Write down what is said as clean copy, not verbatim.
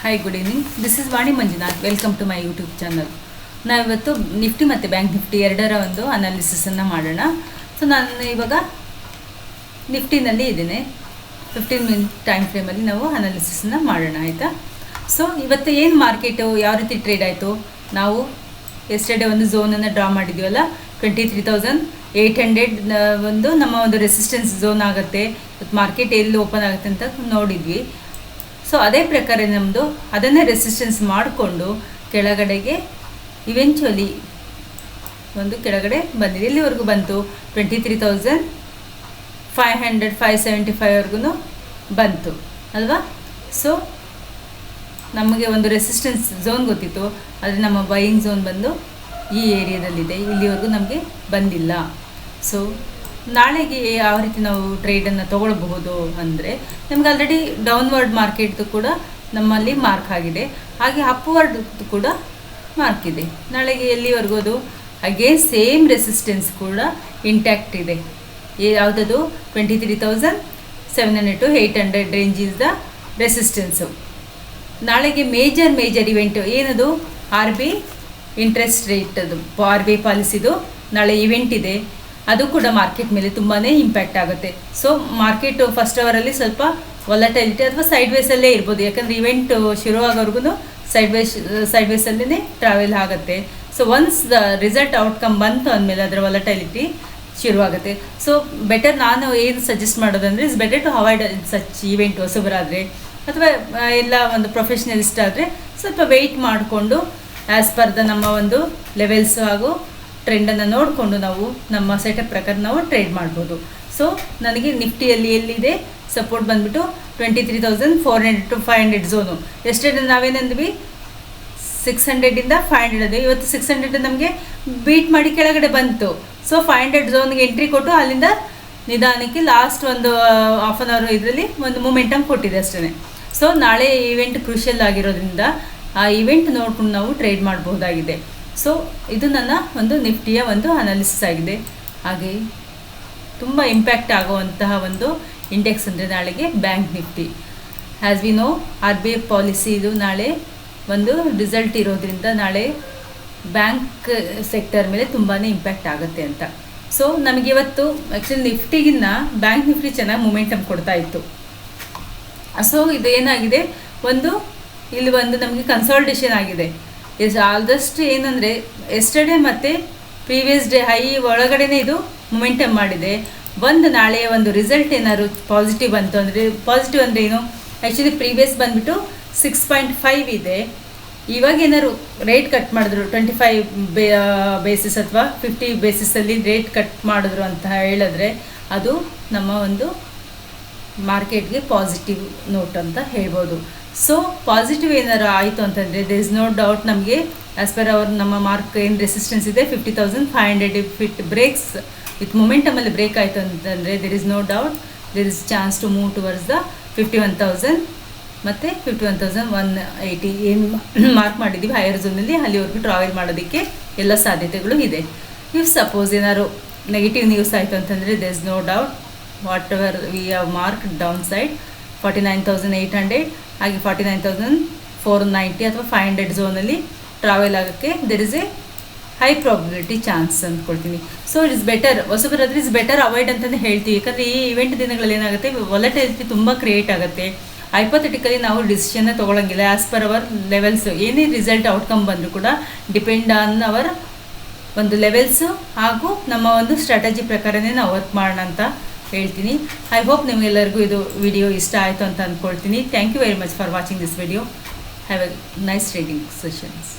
Hi, good evening. This is Vani Manjunath. Welcome to my YouTube channel. ನಾವಿವತ್ತು ನಿಫ್ಟಿ ಮತ್ತು bank Nifty ಎರಡರ ಒಂದು ಅನಾಲಿಸಿಸನ್ನು ಮಾಡೋಣ. ಸೊ ನಾನು ಇವಾಗ ನಿಫ್ಟಿನಲ್ಲಿ ಇದ್ದೇನೆ. 15 ಮಿನಿಟ್ ಟೈಮ್ ಫ್ರೇಮಲ್ಲಿ ನಾವು ಅನಾಲಿಸಿಸನ್ನು ಮಾಡೋಣ, ಆಯಿತಾ? ಸೊ ಇವತ್ತು ಏನು ಮಾರ್ಕೆಟು ಯಾವ ರೀತಿ ಟ್ರೇಡ್ ಆಯಿತು, ನಾವು ಎಸ್ಟರ್ಡೇ ಒಂದು ಝೋನನ್ನು ಡ್ರಾ ಮಾಡಿದ್ದೀವಲ್ಲ, 23,800 ಒಂದು ನಮ್ಮ ಒಂದು ರೆಸಿಸ್ಟೆನ್ಸ್ ಝೋನ್ ಆಗುತ್ತೆ. ಇವತ್ತು ಮಾರ್ಕೆಟ್ ಎಲ್ಲಿ ಓಪನ್ ಆಗುತ್ತೆ ಅಂತ ನೋಡಿದ್ವಿ. ಸೊ ಅದೇ ಪ್ರಕಾರ ನಮ್ಮದು ಅದನ್ನೇ ರೆಸಿಸ್ಟೆನ್ಸ್ ಮಾಡಿಕೊಂಡು ಕೆಳಗಡೆಗೆ ಇವೆಂಚುವಲಿ ಒಂದು ಕೆಳಗಡೆ ಬಂದಿದೆ. ಎಲ್ಲಿವರೆಗೂ ಬಂತು? 23,500 575ವರೆಗೂ ಬಂತು ಅಲ್ವಾ? ಸೊ ನಮಗೆ ಒಂದು ರೆಸಿಸ್ಟೆನ್ಸ್ ಝೋನ್ ಗೊತ್ತಿತ್ತು, ಆದರೆ ನಮ್ಮ ಬೈಯಿಂಗ್ ಝೋನ್ ಬಂದು ಈ ಏರಿಯಾದಲ್ಲಿದೆ. ಇಲ್ಲಿವರೆಗೂ ನಮಗೆ ಬಂದಿಲ್ಲ. ಸೊ ನಾಳೆಗೆ ಯಾವ ರೀತಿ ನಾವು ಟ್ರೇಡನ್ನು ತೊಗೊಳ್ಬಹುದು ಅಂದರೆ, ನಮ್ಗೆ ಆಲ್ರೆಡಿ ಡೌನ್ವರ್ಡ್ ಮಾರ್ಕೆಟ್ದು ಕೂಡ ನಮ್ಮಲ್ಲಿ ಮಾರ್ಕ್ ಆಗಿದೆ, ಹಾಗೆ ಅಪ್ವರ್ಡ್ ಕೂಡ ಮಾರ್ಕ್ ಇದೆ. ನಾಳೆಗೆ ಎಲ್ಲಿವರೆಗೂ ಅದು ಅಗೇನ್ ಸೇಮ್ ರೆಸಿಸ್ಟೆನ್ಸ್ ಕೂಡ ಇಂಟ್ಯಾಕ್ಟ್ ಇದೆ. ಯಾವುದದು? 23,700 to 800 range is the resistance. ನಾಳೆಗೆ ಮೇಜರ್ ಇವೆಂಟು ಏನದು? RB ಇಂಟ್ರೆಸ್ಟ್ ರೇಟ್, ಅದು RB ಪಾಲಿಸಿದು ನಾಳೆ ಇವೆಂಟ್ ಇದೆ. ಅದು ಕೂಡ ಮಾರ್ಕೆಟ್ ಮೇಲೆ ತುಂಬಾ ಇಂಪ್ಯಾಕ್ಟ್ ಆಗುತ್ತೆ. ಸೊ ಮಾರ್ಕೆಟು ಫಸ್ಟ್ ಅವರಲ್ಲಿ ಸ್ವಲ್ಪ ವಾಲಟೈಲಿಟಿ ಅಥವಾ ಸೈಡ್ ವೇಸಲ್ಲೇ ಇರ್ಬೋದು, ಯಾಕಂದರೆ ಇವೆಂಟ್ ಶುರುವಾಗೋರ್ಗು ಸೈಡ್ ವೇಸಲ್ಲೇ ಟ್ರಾವೆಲ್ ಆಗುತ್ತೆ. So once the result outcome ಬಂತು ಅಂದಮೇಲೆ ಅದರ ವಾಲಟೈಲಿಟಿ ಶುರುವಾಗುತ್ತೆ. ಸೊ ಬೆಟರ್, ನಾನು ಏನು ಸಜೆಸ್ಟ್ ಮಾಡೋದಂದರೆ, it's better to avoid such event. ಹೊಸಬರಾದರೆ ಅಥವಾ ಎಲ್ಲ ಒಂದು ಪ್ರೊಫೆಷ್ನಲಿಸ್ಟ್ ಆದರೆ ಸ್ವಲ್ಪ ವೆಯ್ಟ್ ಮಾಡಿಕೊಂಡು ಆ್ಯಸ್ ಪರ್ ದ ನಮ್ಮ ಒಂದು ಲೆವೆಲ್ಸು ಹಾಗೂ ಟ್ರೆಂಡನ್ನು ನೋಡಿಕೊಂಡು ನಾವು ನಮ್ಮ ಸೆಟಪ್ ಪ್ರಕಾರ ನಾವು ಟ್ರೇಡ್ ಮಾಡ್ಬೋದು. ಸೊ ನನಗೆ ನಿಫ್ಟಿಯಲ್ಲಿ ಎಲ್ಲಿದೆ ಸಪೋರ್ಟ್ ಬಂದುಬಿಟ್ಟು 23,400 to 500 ಝೋನು. ಎಸ್ಟರ್ಡೇ ನಾವೇನಂದ್ವಿ 600ಇಂದ 500 ಅದು. ಇವತ್ತು 600 ನಮಗೆ ಬೀಟ್ ಮಾಡಿ ಕೆಳಗಡೆ ಬಂತು. ಸೊ 500 ಝೋನ್ಗೆ ಎಂಟ್ರಿ ಕೊಟ್ಟು ಅಲ್ಲಿಂದ ನಿಧಾನಕ್ಕೆ ಲಾಸ್ಟ್ ಒಂದು ಹಾಫ್ ಆನ್ ಅವರ್ ಇದರಲ್ಲಿ ಒಂದು ಮೂಮೆಂಟಮ್ ಕೊಟ್ಟಿದೆ ಅಷ್ಟೇ. ಸೊ ನಾಳೆ ಈವೆಂಟ್ ಕ್ರೂಷಿಯಲ್ ಆಗಿರೋದ್ರಿಂದ ಆ ಇವೆಂಟ್ ನೋಡ್ಕೊಂಡು ನಾವು ಟ್ರೇಡ್ ಮಾಡಬಹುದಾಗಿದೆ. ಸೊ ಇದು ನನ್ನ ಒಂದು ನಿಫ್ಟಿಯ ಒಂದು ಅನಾಲಿಸಿಸ್ ಆಗಿದೆ. ಹಾಗೆ ತುಂಬ ಇಂಪ್ಯಾಕ್ಟ್ ಆಗುವಂತಹ ಒಂದು ಇಂಡೆಕ್ಸ್ ಅಂದರೆ ನಾಳೆಗೆ bank Nifty. As we know, RBI policy ಇದು ನಾಳೆ ಒಂದು ರಿಸಲ್ಟ್ ಇರೋದ್ರಿಂದ ನಾಳೆ ಬ್ಯಾಂಕ್ ಸೆಕ್ಟರ್ ಮೇಲೆ ತುಂಬಾ ಇಂಪ್ಯಾಕ್ಟ್ ಆಗುತ್ತೆ ಅಂತ. ಸೊ ನಮಗೆ ಇವತ್ತು ಆ್ಯಕ್ಚುಲಿ ನಿಫ್ಟಿಗಿನ್ನ ಬ್ಯಾಂಕ್ ನಿಫ್ಟಿ ಚೆನ್ನಾಗಿ ಮೂಮೆಂಟಮ್ ಕೊಡ್ತಾ ಇತ್ತು. ಸೊ ಇದು ಏನಾಗಿದೆ, ಇಲ್ಲಿ ನಮಗೆ ಕನ್ಸಾಲ್ಟೇಷನ್ ಆಗಿದೆ. ಆಲ್ದಷ್ಟು ಏನಂದರೆ ಎಸ್ಟರ್ಡೇ ಮತ್ತು ಪ್ರೀವಿಯಸ್ ಡೇ ಹೈ ಒಳಗಡೆನೇ ಇದು ಮೂಮೆಂಟಮ್ ಮಾಡಿದೆ. ನಾಳೆಯ ಒಂದು ರಿಸಲ್ಟ್ ಏನಾದ್ರು ಪಾಸಿಟಿವ್ ಬಂತು ಅಂದರೆ, ಪಾಸಿಟಿವ್ ಅಂದರೆ ಏನು, ಆ್ಯಕ್ಚುಲಿ ಪ್ರೀವಿಯಸ್ ಬಂದುಬಿಟ್ಟು 6.5 ಇದೆ. ಇವಾಗ ಏನಾದ್ರು ರೇಟ್ ಕಟ್ ಮಾಡಿದ್ರು 25 ಬೇಸಿಸ್ ಅಥವಾ 50 ಬೇಸಿಸಲ್ಲಿ ರೇಟ್ ಕಟ್ ಮಾಡಿದ್ರು ಅಂತ ಹೇಳಿದ್ರೆ, ಅದು ನಮ್ಮ ಒಂದು ಮಾರ್ಕೆಟ್ಗೆ ಪಾಸಿಟಿವ್ ನೋಟ್ ಅಂತ ಹೇಳ್ಬೋದು. ಸೊ ಪಾಸಿಟಿವ್ ಏನಾರು ಆಯಿತು ಅಂತಂದರೆ, ದೇರ್ ಇಸ್ ನೋ ಡೌಟ್, ನಮಗೆ ಆ್ಯಸ್ ಪರ್ ನಮ್ಮ ಮಾರ್ಕ್ ಏನು ರೆಸಿಸ್ಟೆನ್ಸ್ ಇದೆ 50,500, ಇಫ್ ಇಟ್ ಬ್ರೇಕ್ಸ್ ವಿತ್ ಮೊಮೆಂಟಮಲ್ಲಿ ಬ್ರೇಕ್ ಆಯಿತು ಅಂತಂದರೆ, there is no doubt there is chance to move towards the 51,000 ಮತ್ತು 51,180 ಏನು ಮಾರ್ಕ್ ಮಾಡಿದ್ದೀವಿ ಹೈಯರ್ ಝೋನಲ್ಲಿ, ಅಲ್ಲಿವರೆಗೂ ಟ್ರಾವೆಲ್ ಮಾಡೋದಕ್ಕೆ ಎಲ್ಲ ಸಾಧ್ಯತೆಗಳು ಇದೆ. ಇಫ್ ಸಪೋಸ್ ಏನಾದ್ರು ನೆಗೆಟಿವ್ ನ್ಯೂಸ್ ಆಯಿತು ಅಂತಂದರೆ, there is no doubt whatever we have mark downside 49,800 ಹಾಗೆ 49,490 ಅಥವಾ 500 ಝೋನಲ್ಲಿ ಟ್ರಾವೆಲ್ ಆಗೋಕ್ಕೆ there is a high probability chance ಅಂದ್ಕೊಳ್ತೀನಿ. ಸೊ ಇಟ್ಸ್ ಬೆಟರ್, ಹೊಸಬರಾದರೆ ಇಟ್ಸ್ ಬೆಟರ್ ಅವಾಯ್ಡ್ ಅಂತಲೇ ಹೇಳ್ತೀವಿ. ಯಾಕಂದರೆ ಈ ಇವೆಂಟ್ ದಿನಗಳಲ್ಲಿ ಏನಾಗುತ್ತೆ, ವಾಲಟೈಲಿಟಿ ತುಂಬ ಕ್ರಿಯೇಟ್ ಆಗುತ್ತೆ. ಹೈಪೋಥೆಟಿಕಲಿ ನಾವು ಡಿಸಿಷನ್ನ ತೊಗೊಳಂಗಿಲ್ಲ. ಆ್ಯಸ್ ಪರ್ ಅವರ್ ಲೆವೆಲ್ಸು ಏನೇ ರಿಸಲ್ಟ್ ಔಟ್ಕಮ್ ಬಂದರೂ ಕೂಡ ಡಿಪೆಂಡ್ ಆನ್ ಅವರ್ ಒಂದು ಲೆವೆಲ್ಸು ಹಾಗೂ ನಮ್ಮ ಒಂದು ಸ್ಟ್ರಾಟಜಿ ಪ್ರಕಾರನೇ ನಾವು ವರ್ಕ್ ಮಾಡೋಣ ಅಂತ ಹೇಳ್ತೀನಿ. ಐ ಹೋಪ್ ನಿಮಗೆಲ್ಲರಿಗೂ ಇದು ವಿಡಿಯೋ ಇಷ್ಟ ಆಯಿತು ಅಂತ ಅಂದ್ಕೊಳ್ತೀನಿ. Thank you very much for watching this video. Have a nice trading sessions.